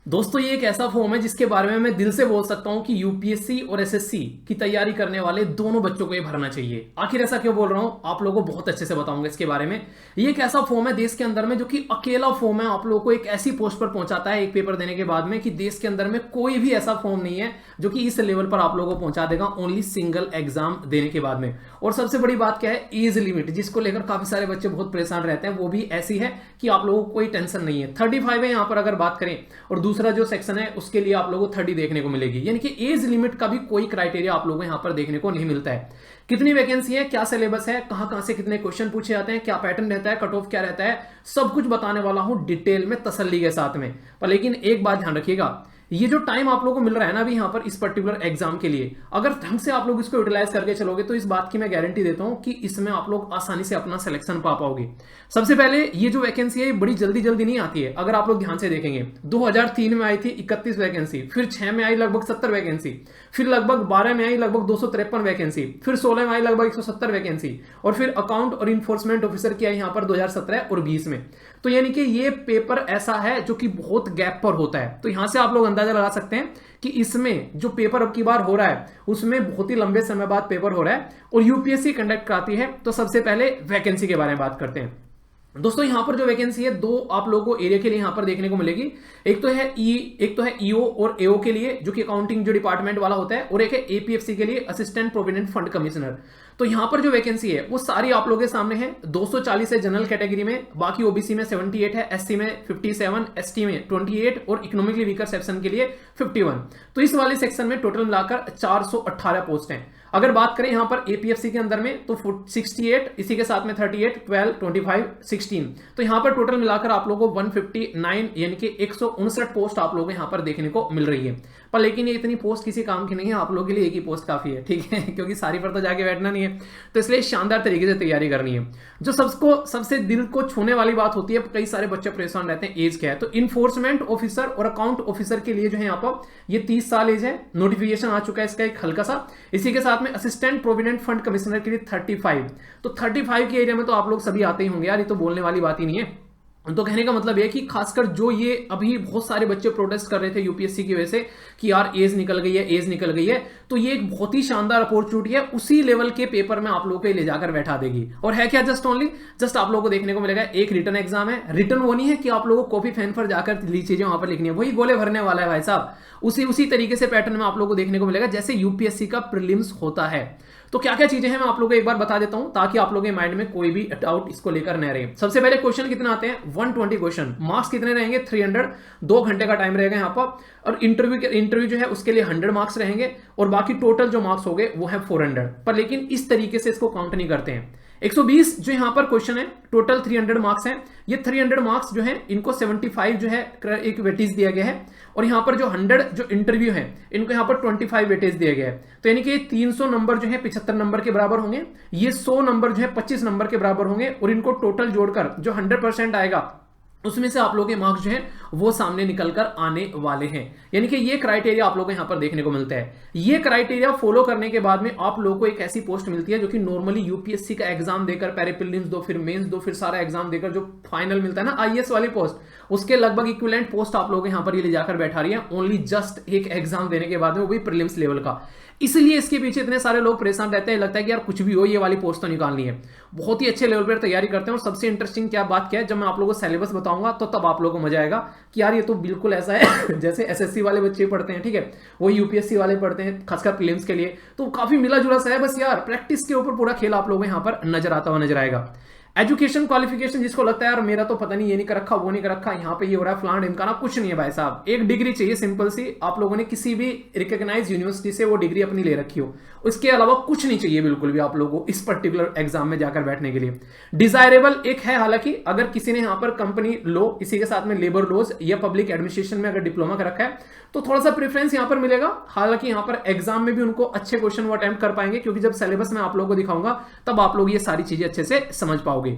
दोस्तों ये एक ऐसा फॉर्म है जिसके बारे में मैं दिल से बोल सकता हूं कि यूपीएससी और एसएससी की तैयारी करने वाले दोनों बच्चों को ये भरना चाहिए। आखिर ऐसा क्यों बोल रहा हूं, आप लोगों को बहुत अच्छे से बताऊंगा इसके बारे में। ये एक ऐसा फॉर्म है देश के अंदर में जो कि अकेला फॉर्म है, आप लोगों को एक ऐसी पोस्ट पर पहुंचाता है एक पेपर देने के बाद में कि देश के अंदर में कोई भी ऐसा फॉर्म नहीं है जो कि इस लेवल पर आप लोगों को पहुंचा देगा ओनली सिंगल एग्जाम देने के बाद में। और सबसे बड़ी बात क्या है, एज लिमिट, जिसको लेकर काफी सारे बच्चे बहुत परेशान रहते हैं, वो भी ऐसी है कि आप लोगों को कोई टेंशन नहीं है। 35 है यहां पर अगर बात करें, और दूसरा जो सेक्शन है उसके लिए आप लोगों को 30 देखने को मिलेगी, यानी कि एज लिमिट का भी कोई क्राइटेरिया आप लोगों को यहां पर देखने को नहीं मिलता है। कितनी वैकेंसी है, क्या सिलेबस है, कहां से कितने क्वेश्चन पूछे जाते हैं, क्या पैटर्न रहता है, कट ऑफ क्या रहता है, सब कुछ बताने वाला हूं डिटेल में तसल्ली के साथ में। पर लेकिन एक बात ध्यान रखिएगा, ये जो टाइम आप लोगों को मिल रहा है ना अभी यहाँ पर इस पर्टिकुलर एग्जाम के लिए, अगर ढंग से आप लोग इसको यूटिलाइज करके चलोगे तो इस बात की मैं गारंटी देता हूं कि इसमें आप लोग आसानी से अपना सिलेक्शन पा पाओगे। सबसे पहले ये जो वैकेंसी है ये बड़ी जल्दी जल्दी नहीं आती है। अगर आप लोग ध्यान से देखेंगे 2003 में आई थी 31 वैकेंसी, फिर 6 में आई लगभग 70 वैकेंसी, फिर लगभग 12 में आई लगभग 253 वैकेंसी, फिर 16 में आई लगभग 170 वैकेंसी, और फिर अकाउंट और इन्फोर्समेंट ऑफिसर की आई यहाँ पर 2017 और 20 में। तो यानी कि ये पेपर ऐसा है जो कि बहुत गैप पर होता है। तो यहां से आप लोग अंदाजा लगा सकते हैं कि इसमें जो पेपर अब की बार हो रहा है उसमें बहुत ही लंबे समय बाद पेपर हो रहा है और यूपीएससी कंडक्ट कराती है। तो सबसे पहले वैकेंसी के बारे में बात करते हैं। दोस्तों यहां पर जो वैकेंसी है दो आप लोगों को एरिया के लिए यहां पर देखने को मिलेगी। एक तो है ईओ और एओ के लिए जो कि अकाउंटिंग जो डिपार्टमेंट वाला होता है, और एक है एपीएफसी के लिए असिस्टेंट प्रोविडेंट फंड कमिश्नर। तो यहां पर जो वैकेंसी है वो सारी आप लोगों के सामने है। 240 है जनरल कैटेगरी में, बाकी ओबीसी में 78 है, एससी में 57, एसटी में 28 और इकोनॉमिकली वीकर सेक्शन के लिए 51। तो इस वाले सेक्शन में टोटल मिलाकर 418 पोस्ट हैं। अगर बात करें यहां पर एपीएफसी के अंदर में तो 68, इसी के साथ में 38, 12, 25, 16, तो यहां पर टोटल मिलाकर आप लोगों को 159 यानी कि 159 पोस्ट आप लोगों को यहां पर देखने को मिल रही है। पर लेकिन ये इतनी पोस्ट किसी काम की नहीं है, आप लोगों के लिए एक ही पोस्ट काफी है, ठीक है, क्योंकि सारी पर तो जाके बैठना नहीं है। तो इसलिए शानदार तरीके से तैयारी करनी है। जो सबसे दिल को छूने वाली बात होती है, कई सारे बच्चे परेशान रहते हैं, एज क्या है, तो इन्फोर्समेंट ऑफिसर और अकाउंट ऑफिसर के लिए जो है यहाँ पर ये 30 साल एज है। नोटिफिकेशन आ चुका है इसका एक हल्का सा। इसी के साथ में असिस्टेंट प्रोविडेंट फंड कमिश्नर के लिए 35। तो 35 के एरिया में तो आप लोग सभी आते ही होंगे यार, ये तो बोलने वाली बात ही नहीं है। तो कहने का मतलब है कि खासकर जो ये अभी बहुत सारे बच्चे प्रोटेस्ट कर रहे थे यूपीएससी की वजह से कि यार एज निकल गई है, एज निकल गई है, तो ये एक बहुत ही शानदार अपॉर्चुनिटी है। उसी लेवल के पेपर में आप लोगों को ले जाकर बैठा देगी। और है क्या, जस्ट आप लोगों को देखने को मिलेगा एक रिटर्न एग्जाम है। रिटर्न वो नहीं है कि आप लोगों को कॉपी पेन पर जाकर चीजें वहां पर लिखनी है, वही गोले भरने वाला है भाई साहब। उसी तरीके से पैटर्न में आप लोगों को देखने को मिलेगा जैसे यूपीएससी का प्रीलिम्स होता है। तो क्या क्या चीजें हैं मैं आप लोगों को एक बार बता देता हूं ताकि आप लोगों के माइंड में कोई भी डाउट इसको लेकर न रहे। सबसे पहले क्वेश्चन कितना आते हैं, 120 क्वेश्चन, मार्क्स कितने रहेंगे, 300, 2 घंटे का टाइम रहेगा यहां पर। और इंटरव्यू जो है उसके लिए 100 मार्क्स रहेंगे, और बाकी टोटल जो मार्क्स हो गए वो है 400। पर लेकिन इस तरीके से इसको काउंट नहीं करते हैं। 120 जो यहां पर क्वेश्चन है, टोटल 300 मार्क्स हैं। ये 300 मार्क्स जो है इनको 75 जो है एक वेटेज दिया गया है, और यहां पर जो 100 जो इंटरव्यू है इनको यहां पर 25 वेटेज दिया गया है। तो यानी कि 300 नंबर जो है 75 नंबर के बराबर होंगे, ये 100 नंबर जो है 25 नंबर के बराबर होंगे, और इनको टोटल जोड़कर जो 100% आएगा उसमें से आप लोगों के मार्क्स जो हैं वो सामने निकलकर आने वाले हैं। यानी कि ये क्राइटेरिया आप लोगों को यहां पर देखने को मिलता है। ये क्राइटेरिया फॉलो करने के बाद में आप लोगों को एक ऐसी पोस्ट मिलती है जो कि नॉर्मली यूपीएससी का एग्जाम देकर, पहले प्रीलिम्स दो, फिर मेंस दो, फिर सारा एग्जाम देकर जो फाइनल मिलता है ना आईएएस वाली पोस्ट, उसके लगभग इक्विवेलेंट पोस्ट आप लोग यहां पर ये ले जाकर बैठा रही है ओनली जस्ट एक एग्जाम देने के बाद में, वो भी प्रीलिम्स लेवल का। इसलिए इसके पीछे इतने सारे लोग परेशान रहते हैं, लगता है कि यार कुछ भी हो ये वाली पोस्ट तो निकालनी है। बहुत ही अच्छे लेवल पर तैयारी करते हैं। और सबसे इंटरेस्टिंग क्या बात क्या है, जब मैं आप लोगों को सिलेबस बताऊंगा तो तब आप लोगों को मजा आएगा कि यार ये तो बिल्कुल ऐसा है जैसे एसएससी वाले बच्चे पढ़ते हैं, ठीक है, वो यूपीएससी वाले पढ़ते हैं खासकर प्रीलिम्स के लिए। तो काफी मिला जुला सा है, बस यार प्रैक्टिस के ऊपर पूरा खेल आप लोगों को यहां पर नजर आता हुआ नजर आएगा। एजुकेशन क्वालिफिकेशन, जिसको लगता है यार मेरा तो पता नहीं, ये नहीं कर रखा, वो नहीं कर रखा, यहाँ पे ये हो रहा है फलान ढिमकाना, कुछ नहीं है भाई साहब। एक डिग्री चाहिए सिंपल सी, आप लोगों ने किसी भी रिकॉग्नाइज्ड यूनिवर्सिटी से वो डिग्री अपनी ले रखी हो, उसके अलावा कुछ नहीं चाहिए बिल्कुल भी आप लोगों को इस पर्टिकुलर एग्जाम में जाकर बैठने के लिए। डिजायरेबल एक है, हालांकि अगर किसी ने यहाँ पर कंपनी लॉ, इसी के साथ में लेबर लॉज या पब्लिक एडमिनिस्ट्रेशन में अगर डिप्लोमा कर रखा है तो थोड़ा सा प्रेफरेंस यहाँ पर मिलेगा। हालांकि यहाँ पर एग्जाम में भी उनको अच्छे क्वेश्चन वो अटेम्प्ट कर पाएंगे, क्योंकि जब सिलेबस में आप लोगों को दिखाऊंगा तब आप लोग ये सारी चीजें अच्छे से समझ पाओगे।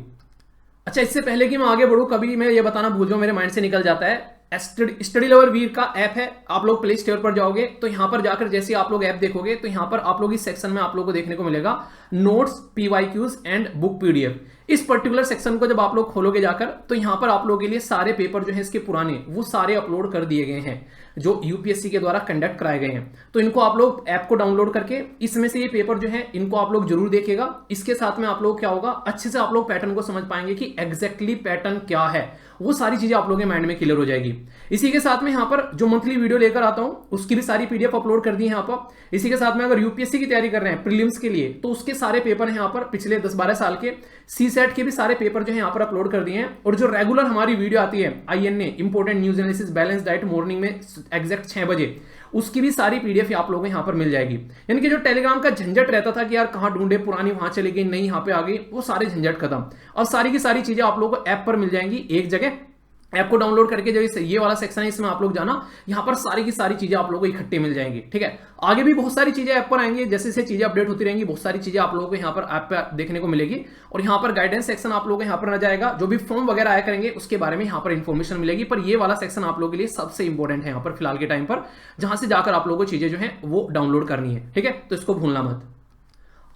अच्छा, इससे पहले कि मैं आगे बढ़ूं, कभी मैं ये बताना भूल जाऊं, मेरे माइंड से निकल जाता है। स्टडी लवर वीर का ऐप है, आप लोग प्ले स्टोर पर जाओगे तो यहां पर जाकर जैसे आप लोग ऐप देखोगे तो यहां पर आप लोग इस सेक्शन में आप लोगों को देखने को मिलेगा notes, PYQs and book PDF. इस पर्टिकुलर सेक्शन को जब आप लोग खोलोगे जाकर, तो यहां पर आप लोगों के लिए सारे पेपर जो है इसके पुराने वो सारे अपलोड कर दिए गए हैं जो यूपीएससी के द्वारा कंडक्ट कराए गए हैं। तो इनको आप लोग ऐप को डाउनलोड करके इसमें से ये पेपर जो है इनको आप लोग जरूर देखिएगा। इसके साथ में आप लोग क्या होगा, अच्छे से आप लोग पैटर्न को समझ पाएंगे कि एग्जैक्टली पैटर्न क्या है, वो सारी चीजें आप लोगों के माइंड में क्लियर हो जाएगी। इसी के साथ में यहाँ पर जो मंथली वीडियो लेकर आता हूं उसकी भी सारी पीडीएफ अपलोड कर दी है यहाँ पर। इसी के साथ में अगर यूपीएससी की तैयारी कर रहे हैं प्रीलिम्स के लिए, तो उसके सारे पेपर हैं यहाँ पर पिछले 10-12 साल के। सीसेट के भी सारे पेपर जो है यहाँ पर अपलोड कर दिए हैं। और जो रेगुलर हमारी वीडियो आती है INA important news analysis balance diet morning में एग्जैक्ट 6 बजे, उसकी भी सारी पीडीएफ आप लोगों को यहाँ पर मिल जाएगी। यानी कि जो टेलीग्राम का झंझट रहता था कि यार कहाँ ढूंढे, पुरानी वहां चली गई, नहीं यहाँ पे आ गई, वो सारे झंझट खत्म। और सारी की सारी चीजें आप लोगों को ऐप पर मिल जाएंगी एक जगह। ऐप को डाउनलोड करके जो ये वाला सेक्शन है इसमें आप लोग जाना, यहां पर सारी की सारी चीजें आप लोगों को इकट्ठी मिल जाएंगी। ठीक है, आगे भी बहुत सारी चीजें ऐप पर आएंगी, जैसे जैसे चीजें अपडेट होती रहेंगी बहुत सारी चीजें आप लोगों को यहाँ पर ऐप पर देखने को मिलेगी। और यहाँ पर गाइडेंस सेक्शन आप लोगों को यहाँ पर आ जाएगा, जो भी फॉर्म वगैरह आया करेंगे उसके बारे में यहाँ पर इंफॉर्मेशन मिलेगी। पर ये वाला सेक्शन आप लोगों के लिए सबसे इंपॉर्टेंट है यहाँ पर फिलहाल के टाइम पर, जहां से जाकर आप लोगों को चीजें जो है वो डाउनलोड करनी है। ठीक है, तो इसको भूलना मत।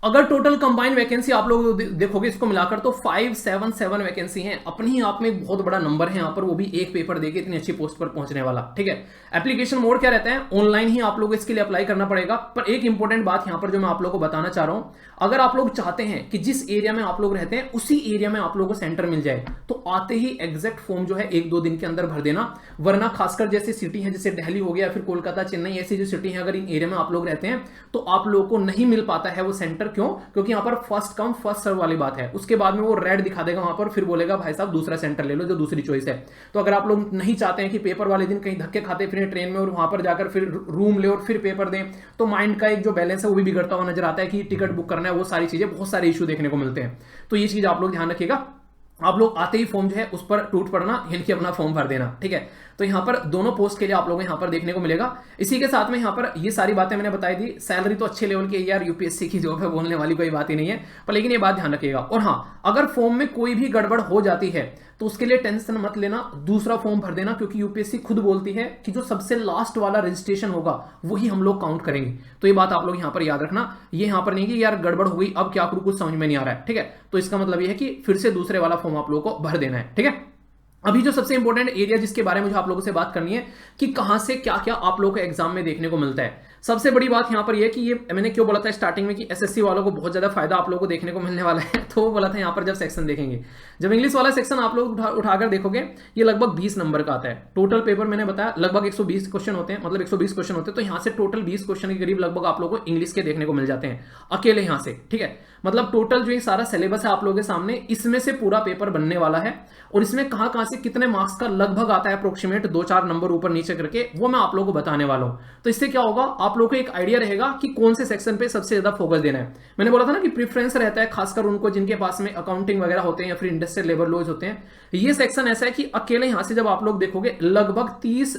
अगर टोटल कंबाइंड वैकेंसी आप लोग देखोगे इसको मिलाकर तो 577 वैकेंसी हैं। अपने ही आप में एक बहुत बड़ा नंबर है यहाँ पर, वो भी एक पेपर देके इतनी अच्छी पोस्ट पर पहुंचने वाला। ठीक है, एप्लीकेशन मोड क्या रहता है, ऑनलाइन ही आप लोग इसके लिए अप्लाई करना पड़ेगा। पर एक इंपॉर्टेंट बात यहाँ पर जो मैं आप लोग को बताना चाह रहा हूं, अगर आप लोग चाहते हैं कि जिस एरिया में आप लोग रहते हैं उसी एरिया में आप लोगों को सेंटर मिल जाए, तो आते ही एग्जैक्ट फॉर्म जो है 1-2 दिन के अंदर भर देना। वरना खासकर जैसे सिटी है, जैसे दिल्ली हो गया, फिर कोलकाता, चेन्नई, ऐसी जो सिटी है, अगर इन एरिया में आप लोग रहते हैं तो आप लोगों को नहीं मिल पाता है वो सेंटर। क्यों? क्योंकि यहाँ पर फर्स्ट कम फर्स्ट सर्व वाली बात है। उसके बाद में वो रेड दिखा देगा वहां पर, फिर बोलेगा भाई साहब दूसरा सेंटर ले लो जो दूसरी चॉइस है। तो अगर आप लोग नहीं चाहते हैं कि पेपर वाले दिन कहीं धक्के खाते फिर ट्रेन में और वहां पर जाकर फिर रूम ले और फिर पेपर दें, तो माइंड का एक जो बैलेंस है वो भी बिगड़ता हुआ नजर आता है कि टिकट बुक करना है, वो सारी चीजें, बहुत सारे इशू देखने को मिलते हैं। तो ये चीज आप लोग ध्यान रखिएगा। आप लोग आते ही फॉर्म जो है उस पर टूट पड़ना, यानी कि अपना फॉर्म भर देना। ठीक है, तो यहां पर दोनों पोस्ट के लिए आप लोगों को यहां पर देखने को मिलेगा। इसी के साथ में यहां पर ये सारी बातें मैंने बताई दी। सैलरी तो अच्छे लेवल की है यार, यूपीएससी की जॉब है, बोलने वाली कोई बात ही नहीं है, पर लेकिन ये बात ध्यान रखिएगा। और हाँ, अगर फॉर्म में कोई भी गड़बड़ हो जाती है तो उसके लिए टेंशन मत लेना, दूसरा फॉर्म भर देना, क्योंकि यूपीएससी खुद बोलती है कि जो सबसे लास्ट वाला रजिस्ट्रेशन होगा वही हम लोग काउंट करेंगे। तो ये बात आप लोग यहां पर याद रखना। ये यहां पर नहीं कि यार गड़बड़ हो गई अब क्या करूं, कुछ समझ में नहीं आ रहा है। ठीक है, तो इसका मतलब ये है कि फिर से दूसरे वाला फॉर्म आप लोगों को भर देना है। ठीक है, अभी जो सबसे इंपॉर्टेंट एरिया जिसके बारे में मुझे आप लोगों से बात करनी है कि कहां से क्या क्या आप लोगों को एग्जाम में देखने को मिलता है। सबसे बड़ी बात यहां पर यह कि ये मैंने क्यों बोला था स्टार्टिंग में कि एसएससी वालों को बहुत ज्यादा फायदा आप लोगों को देखने को मिलने वाला है, तो वो बोला था यहां पर जब सेक्शन देखेंगे, जब इंग्लिश वाला सेक्शन आप लोग उठाकर देखोगे, ये लगभग 20 नंबर का आता है। टोटल पेपर मैंने बताया लगभग 120 क्वेश्चन होते हैं, मतलब 120 क्वेश्चन होते हैं। तो यहां से टोटल 20 क्वेश्चन के करीब लगभग आप लोगों को इंग्लिश के देखने को मिल जाते हैं अकेले यहां से। ठीक है, मतलब टोटल जो ये सारा सिलेबस है आप लोगों के सामने, इसमें से पूरा पेपर बनने वाला है। और इसमें कहां कहां से कितने मार्क्स का लगभग आता है अप्रोक्सीमेट 2-4 नंबर ऊपर नीचे करके, वो मैं आप लोगों को बताने वाला हूं। तो इससे क्या होगा, आप लोगों को एक आइडिया रहेगा कि कौन से सेक्शन पे सबसे ज्यादा फोकस देना है। मैंने बोला था ना कि प्रेफरेंस रहता है खासकर उनको जिनके पास में अकाउंटिंग वगैरह होते हैं या फिर इंडस्ट्रियल लेबर लॉज होते हैं। ये सेक्शन ऐसा है कि अकेले यहां से जब आप लोग देखोगे लगभग 30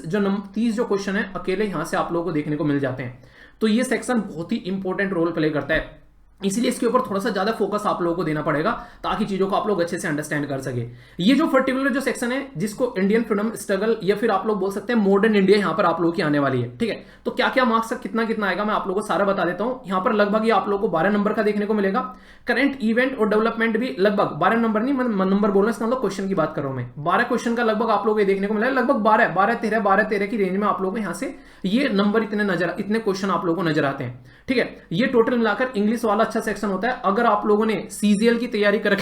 जो क्वेश्चन है अकेले यहां से आप लोगों को देखने को मिल जाते हैं। तो ये सेक्शन बहुत ही इंपॉर्टेंट रोल प्ले करता है, इसलिए इसके ऊपर थोड़ा सा ज्यादा फोकस आप लोगों को देना पड़ेगा ताकि चीजों को आप लोग अच्छे से अंडरस्टैंड कर सके। ये जो पर्टिकुलर जो सेक्शन है जिसको इंडियन फ्रीडम स्ट्रगल या फिर आप लोग बोल सकते हैं मॉडर्न इंडिया यहां पर आप लोगों की आने वाली है। ठीक है, तो क्या क्या मार्क्स कितना कितना आएगा मैं आप लोगों को सारा बता देता हूं। यहां पर लगभग ये आप लोगों को 12 नंबर का देखने को मिलेगा। करंट इवेंट और डेवलपमेंट भी लगभग 12 नंबर नहीं, मैं नंबर बोलना इसका मतलब क्वेश्चन की बात कर रहा हूं मैं। 12 क्वेश्चन का लगभग आप लोग ये देखने को मिलेगा, लगभग 12-13 की रेंज में आप लोग यहां से ये नंबर इतने क्वेश्चन आप लोगों को नजर आते हैं। ठीक है, ये टोटल मिलाकर इंग्लिश वाला अच्छा सेक्शन होता है। अगर आप लोगों ने सीजीएल की तैयारी कर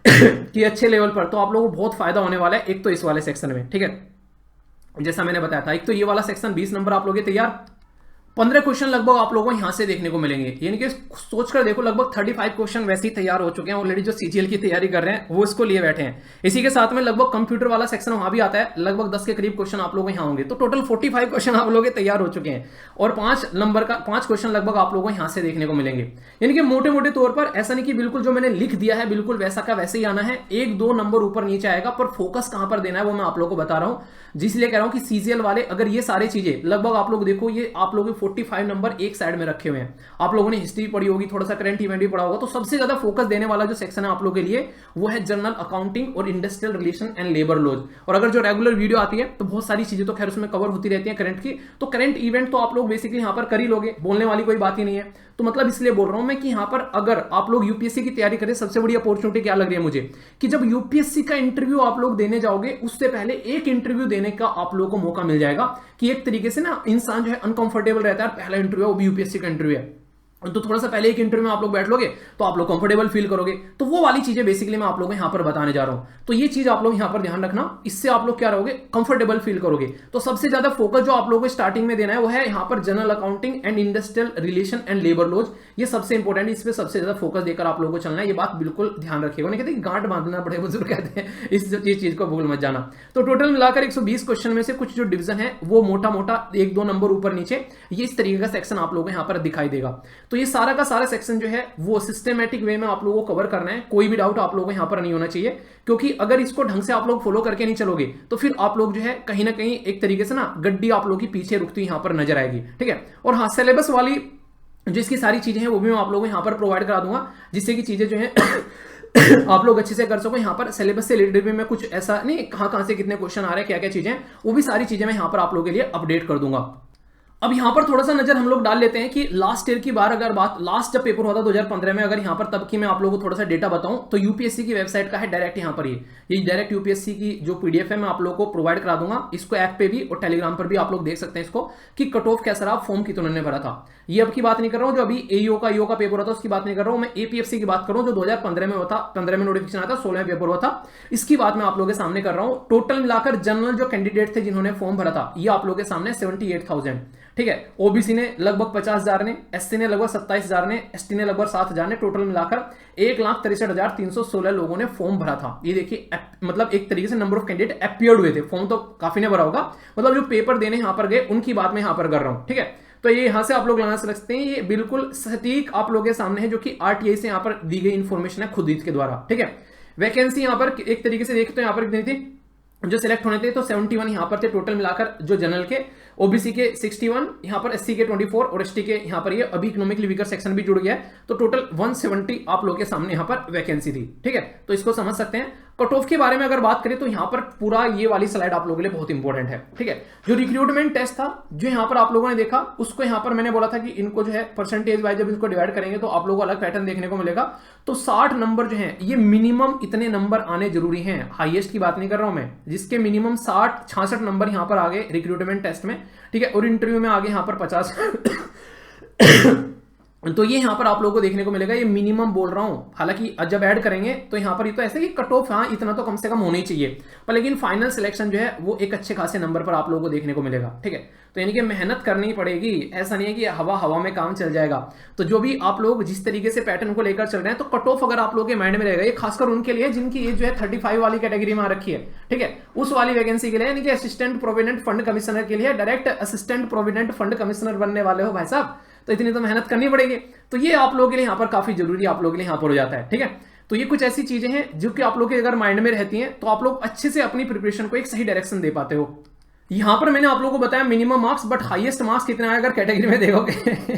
कि अच्छे लेवल पर, तो आप लोगों को बहुत फायदा होने वाला है। एक तो इस वाले सेक्शन में, ठीक है, जैसा मैंने बताया था, एक तो ये वाला सेक्शन 20 नंबर आप लोग तैयार, 15 क्वेश्चन लगभग आप लोगों को यहां से देखने को मिलेंगे। यानी कि सोचकर देखो लगभग 35 क्वेश्चन वैसे ही तैयार हो चुके हैं ऑलरेडी, जो सीजीएल की तैयारी कर रहे हैं वो इसको लिए बैठे हैं। इसी के साथ में लगभग कंप्यूटर वाला सेक्शन वहां भी आता है, लगभग 10 के करीब क्वेश्चन आप लोगों को यहां होंगे। तो टोटल 45 क्वेश्चन आप लोग तैयार हो चुके हैं और 5 क्वेश्चन लगभग आप लोगों को यहां से देखने को मिलेंगे। यानी कि मोटे मोटे तौर पर ऐसा नहीं कि बिल्कुल जो मैंने लिख दिया है बिल्कुल वैसा का वैसे ही आना है, 1-2 नंबर ऊपर नीचे आएगा, पर फोकस कहां पर देना है वो मैं आप लोगों को बता रहा हूं। जिसलिए कह रहा हूं कि सीजीएल वाले अगर ये सारी चीजें लगभग आप लोग देखो, ये आप लोग 45 नंबर एक साइड में रखे हुए हैं। आप लोगों ने हिस्ट्री पढ़ी होगी, थोड़ा सा करंट इवेंट भी पढ़ा होगा, तो सबसे ज्यादा फोकस देने वाला जो सेक्शन है आप लोगों के लिए वो है जनरल अकाउंटिंग और industrial relation and labour laws. और अगर जो रेगुलर वीडियो आती है तो बहुत सारी चीजें तो खैर उसमें कवर होती रहती है करंट की, तो करंट इवेंट तो आप लोग बेसिकली यहां पर कर ही लोगे, बोलने वाली कोई बात ही नहीं है। तो मतलब इसलिए बोल रहा हूं मैं कि यहां पर अगर आप लोग यूपीएससी की तैयारी करें, सबसे बड़ी अपॉर्चुनिटी क्या लग रही है मुझे कि जब यूपीएससी का इंटरव्यू आप लोग देने जाओगे उससे पहले एक इंटरव्यू देने का आप लोगों को मौका मिल जाएगा कि एक तरीके से ना इंसान जो है अनकंफर्टेबल रहता है, पहला इंटरव्यू है वो भी यूपीएससी का इंटरव्यू है, तो थोड़ा सा पहले एक इंटरव्यू में आप लोग बैठ लोगे तो आप लोग कंफर्टेबल फील करोगे। तो वो वाली चीजें बेसिकली मैं आप लोगों को यहां पर बताने जा रहा हूं, तो ये चीज आप लोग यहां पर ध्यान रखना, इससे आप लोग क्या रहोगे, कंफर्टेबल फील करोगे। तो सबसे ज्यादा फोकस जो आप लोगों को स्टार्टिंग में देना है वो है यहां पर general accounting and industrial relation and labour laws, ये सबसे इंपॉर्टेंट है, इस पर सबसे ज्यादा फोकस देकर आप लोगों को चलना है। ये बात बिल्कुल ध्यान रखिएगा, नहीं कहते गांठ बांधना, बड़े बुजुर्ग कहते हैं, इस चीज को भूल मत जाना। तो टोटल मिलाकर 120 क्वेश्चन में से कुछ जो डिवीजन है वो मोटा मोटा 1-2 नंबर ऊपर नीचे, ये इस तरीके का सेक्शन आप लोगों को यहां पर दिखाई देगा। तो ये सारा का सारा सेक्शन जो है वो सिस्टमैटिक वे में आप लोगों को कवर करना है, कोई भी डाउट आप लोगों को यहां पर नहीं होना चाहिए, क्योंकि अगर इसको ढंग से आप लोग फॉलो करके नहीं चलोगे तो फिर आप लोग जो है कहीं ना कहीं एक तरीके से ना गड्डी आप लोगों की पीछे रुकती यहां पर नजर आएगी, ठीक है। और हाँ, सिलेबस वाली जो इसकी सारी चीजें हैं वो भी मैं आप लोगों को यहां पर प्रोवाइड करा दूंगा, जिससे कि चीजें जो है आप लोग अच्छे से कर सको। यहां पर सिलेबस से रिलेटेड भी मैं कुछ ऐसा नहीं, कहां से कितने क्वेश्चन आ रहे हैं, क्या क्या चीजें, वो भी सारी चीजें मैं यहां पर आप लोगों के लिए अपडेट कर दूंगा। अब यहां पर थोड़ा सा नजर हम लोग डाल लेते हैं कि लास्ट ईयर की बार अगर बात, लास्ट जब पेपर हुआ था 2015 में, अगर यहां पर तब की मैं आप लोगों को थोड़ा सा डेटा बताऊं तो यूपीएससी की वेबसाइट का है डायरेक्ट यहां पर ये डायरेक्ट यूपीएससी की जो पीडीएफ है मैं आप लोगों को प्रोवाइड करा दूंगा, इसको ऐप पे भी और टेलीग्राम पर भी आप लोग देख सकते हैं इसको, कि कट ऑफ कैसा रहा, फॉर्म कितने ने भरा था। ये अब की बात नहीं कर रहा हूं, जो अभी एईओ का पेपर हुआ था उसकी बात नहीं कर रहा हूं मैं, एपीएफसी की बात कर रहा हूं जो 2015 में हुआ था, 15 में नोटिफिकेशन आया था, 16 में पेपर हुआ था, इसकी बात मैं आप लोगों के सामने कर रहा हूं। टोटल मिलाकर जनरल जो कैंडिडेट थे जिन्होंने फॉर्म भरा था ये आप लोगों के सामने 78,000, ठीक है। ओबीसी ने लगभग 50,000 ने, एससी ने लगभग 27,000 ने, एसटी ने लगभग 7,000 ने, टोटल मिलाकर 1,63,316 लोगों ने फॉर्म भरा था। ये देखिए मतलब एक तरीके से नंबर ऑफ कैंडिडेट अपीयर्ड हुए थे, फॉर्म तो काफी ने भरा होगा, मतलब जो पेपर देने यहां पर गए उनकी बात मैं यहां पर कर रहा हूं, ठीक है। तो ये यहां से आप लोग लाना सकते हैं, ये बिल्कुल सटीक आप लोगों के सामने है, जो कि आरटीआई से यहां पर दी गई इंफॉर्मेशन है खुद इसके द्वारा, ठीक है। वैकेंसी यहां पर एक तरीके से देखते हैं, यहां पर कितनी थी जो सिलेक्ट होने थे, तो 71 यहां पर थे टोटल मिलाकर, जो जनरल के, ओबीसी के 61, यहां पर एससी के 24 और एसटी के यहां पर ये अभी इकोनॉमिकली वीकर सेक्शन भी जुड़ गया है, तो टोटल 170 आप लोगों के सामने यहां पर वैकेंसी थी, ठीक है। तो इसको समझ सकते हैं। कट ऑफ के बारे में अगर बात करें तो यहां पर पूरा ये वाली स्लाइड आप लोगों के लिए बहुत इंपॉर्टेंट है, ठीक है। जो रिक्रूटमेंट टेस्ट था जो यहां पर आप लोगों ने देखा, उसको यहां पर मैंने बोला था कि इनको जो है परसेंटेज वाइज जब इसको डिवाइड करेंगे तो आप लोगों को अलग पैटर्न देखने को मिलेगा। तो 60 नंबर जो है ये मिनिमम इतने नंबर आने जरूरी हैं, हाईएस्ट की बात नहीं कर रहा हूं मैं, जिसके मिनिमम 66 नंबर यहां पर आ गए रिक्रूटमेंट टेस्ट में, ठीक है। और इंटरव्यू में आगे यहां पर 50 तो ये यहां पर आप लोगों को देखने को मिलेगा, ये मिनिमम बोल रहा हूं, हालांकि जब ऐड करेंगे तो यहां पर ये तो ऐसे कि कट ऑफ, हाँ इतना तो कम से कम होना ही चाहिए, पर लेकिन फाइनल सिलेक्शन जो है वो एक अच्छे खासे नंबर पर आप लोगों को देखने को मिलेगा, ठीक है। तो यानी कि मेहनत करनी पड़ेगी, ऐसा नहीं है कि हवा में काम चल जाएगा। तो जो भी आप लोग जिस तरीके से पैटर्न को लेकर चल रहे हैं, तो कट ऑफ अगर आप लोगों के माइंड में रहेगा, ये खासकर उनके लिए जिनकी एज जो है 35 वाली कैटेगरी में आ रखी है, ठीक है, उस वाली वैकेंसी के लिए, यानी कि असिस्टेंट प्रोविडेंट फंड कमिश्नर के लिए, direct assistant provident fund commissioner बनने वाले हो भाई साहब, तो इतनी तो मेहनत करनी पड़ेगी। तो ये आप लोगों के लिए यहां पर काफी जरूरी आप लोगों के लिए यहां पर हो जाता है, ठीक है। तो ये कुछ ऐसी चीजें हैं जो कि आप लोग के अगर माइंड में रहती हैं तो आप लोग अच्छे से अपनी प्रिपरेशन को एक सही डायरेक्शन दे पाते हो। यहां पर मैंने आप लोगों को बताया minimum marks, but highest marks कितने आए अगर कैटेगरी में देखोगे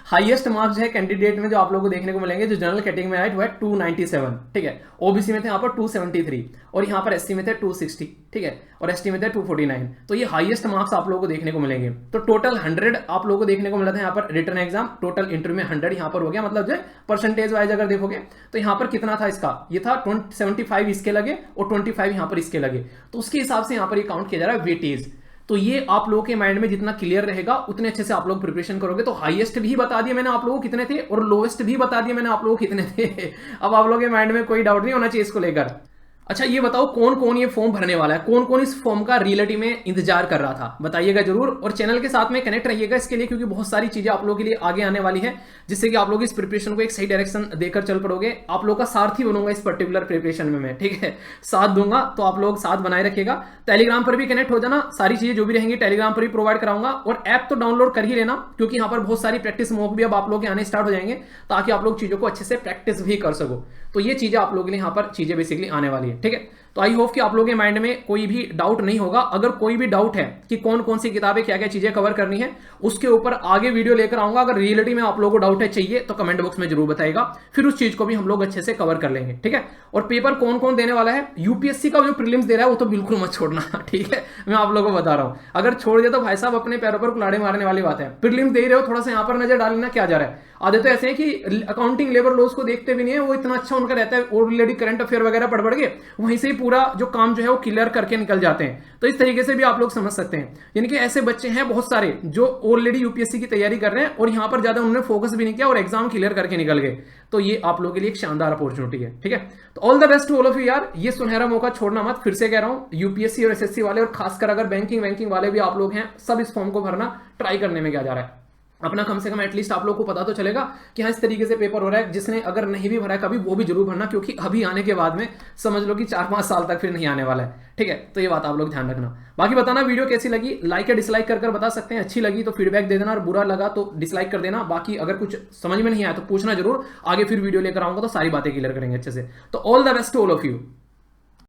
हाईएस्ट मार्क्स जो है कैंडिडेट में जो आप लोगों को देखने को मिलेंगे, जो जनरल कैटेगरी में आए वो है 297, ठीक है। ओबीसी में थे यहां पर 273 और यहां पर एससी में थे 260, ठीक है, और एसटी में थे 249। तो ये हाईएस्ट मार्क्स आप लोगों को देखने को मिलेंगे। तो टोटल 100 आप लोगों को देखने को मिला था यहाँ पर रिटर्न एग्जाम, टोटल इंटरव्यू में 100 यहाँ पर हो गया, मतलब जो परसेंटेज वाइज अगर देखोगे तो यहाँ पर कितना था इसका, ये था 75 इसके लगे और 25 यहाँ पर इसके लगे, तो उसके हिसाब से यहाँ पर काउंट किया जा रहा है वेटेज। तो ये आप लोगों के माइंड में जितना क्लियर रहेगा उतने अच्छे से आप लोग प्रिपरेशन करोगे। तो हाईएस्ट भी बता दिया मैंने आप लोगों को कितने थे और लोएस्ट भी बता दिया मैंने आप लोगों को कितने थे। अब आप लोगों के माइंड में कोई डाउट नहीं होना चाहिए इसको लेकर। अच्छा ये बताओ कौन कौन ये फॉर्म भरने वाला है, कौन कौन इस फॉर्म का रियलिटी में इंतजार कर रहा था, बताइएगा जरूर। और चैनल के साथ में कनेक्ट रहिएगा इसके लिए, क्योंकि बहुत सारी चीजें आप लोगों के लिए आगे आने वाली है, जिससे कि आप लोग इस प्रिपरेशन को एक सही डायरेक्शन देकर चल पड़ोगे। आप लोग का सारथी बनूंगा इस पर्टिकुलर प्रिपरेशन में मैं, ठीक है, साथ दूंगा, तो आप लोग साथ बनाए रखिएगा। टेलीग्राम पर भी कनेक्ट हो जाना, सारी चीजें जो भी रहेंगी टेलीग्राम पर भी प्रोवाइड कराऊंगा। और ऐप तो डाउनलोड कर ही लेना, क्योंकि यहाँ पर बहुत सारी प्रैक्टिस मॉक भी अब आप लोग के आने स्टार्ट हो जाएंगे, ताकि आप लोग चीजों को अच्छे से प्रैक्टिस भी कर सको। तो ये चीजें आप लोगों के लिए यहाँ पर चीजें बेसिकली आने वाली है, ठीक है। तो आई होप कि आप लोगों के माइंड में कोई भी डाउट नहीं होगा। अगर कोई भी डाउट है कि कौन कौन सी किताबें क्या क्या चीजें कवर करनी है, उसके ऊपर आगे वीडियो लेकर आऊंगा। अगर रियलिटी में आप लोगों को डाउट है चाहिए तो कमेंट बॉक्स में जरूर बताएगा, फिर उस चीज को भी हम लोग अच्छे से कवर कर लेंगे, ठीक है। और पेपर कौन कौन देने वाला है, यूपीएससी का जो प्रीलिम्स दे रहा है वो तो बिल्कुल मत छोड़ना, ठीक है। मैं आप लोगों को बता रहा हूं, अगर छोड़ दिया तो भाई साहब अपने पैरों पर कुल्हाड़े मारने वाली बात है। प्रीलिम्स दे रहे हो, थोड़ा सा यहां पर नजर डालना क्या जा रहा है। आधे तो ऐसे हैं कि अकाउंटिंग लेबर लॉस को देखते भी नहीं है, वो इतना अच्छा उनका रहता है, ऑलरेडी करंट अफेयर वगैरह पढ़ के वहीं से ही पूरा जो काम जो है वो क्लियर करके निकल जाते हैं। तो इस तरीके से भी आप लोग समझ सकते हैं, यानी कि ऐसे बच्चे हैं बहुत सारे जो ऑलरेडी यूपीएससी की तैयारी कर रहे हैं और यहां पर ज्यादा उन्होंने फोकस भी नहीं किया और एग्जाम क्लियर करके निकल गए। तो ये आप लोगों के लिए एक शानदार अपॉर्चुनिटी है, ठीक है। तो all the best to all of you यार, ये सुनहरा मौका छोड़ना मत। फिर से कह रहा हूं, यूपीएससी और एसएससी वाले और खासकर अगर बैंकिंग वाले भी आप लोग हैं, सब इस फॉर्म को भरना, ट्राई करने में क्या जा रहा है। अपना कम से कम एटलीस्ट आप लोग को पता तो चलेगा कि हाँ इस तरीके से पेपर हो रहा है। जिसने अगर नहीं भी भरा है कभी, वो भी जरूर भरना, क्योंकि अभी आने के बाद में समझ लो कि 4-5 साल तक फिर नहीं आने वाला है, ठीक है। तो ये बात आप लोग ध्यान रखना। बाकी बताना वीडियो कैसी लगी, लाइक या डिसलाइक कर बता सकते हैं। अच्छी लगी तो फीडबैक दे देना और बुरा लगा तो डिसलाइक कर देना। बाकी अगर कुछ समझ में नहीं आया तो पूछना जरूर, आगे फिर वीडियो लेकर आऊंगा तो सारी बातें क्लियर करेंगे अच्छे से। तो all the best to all of you.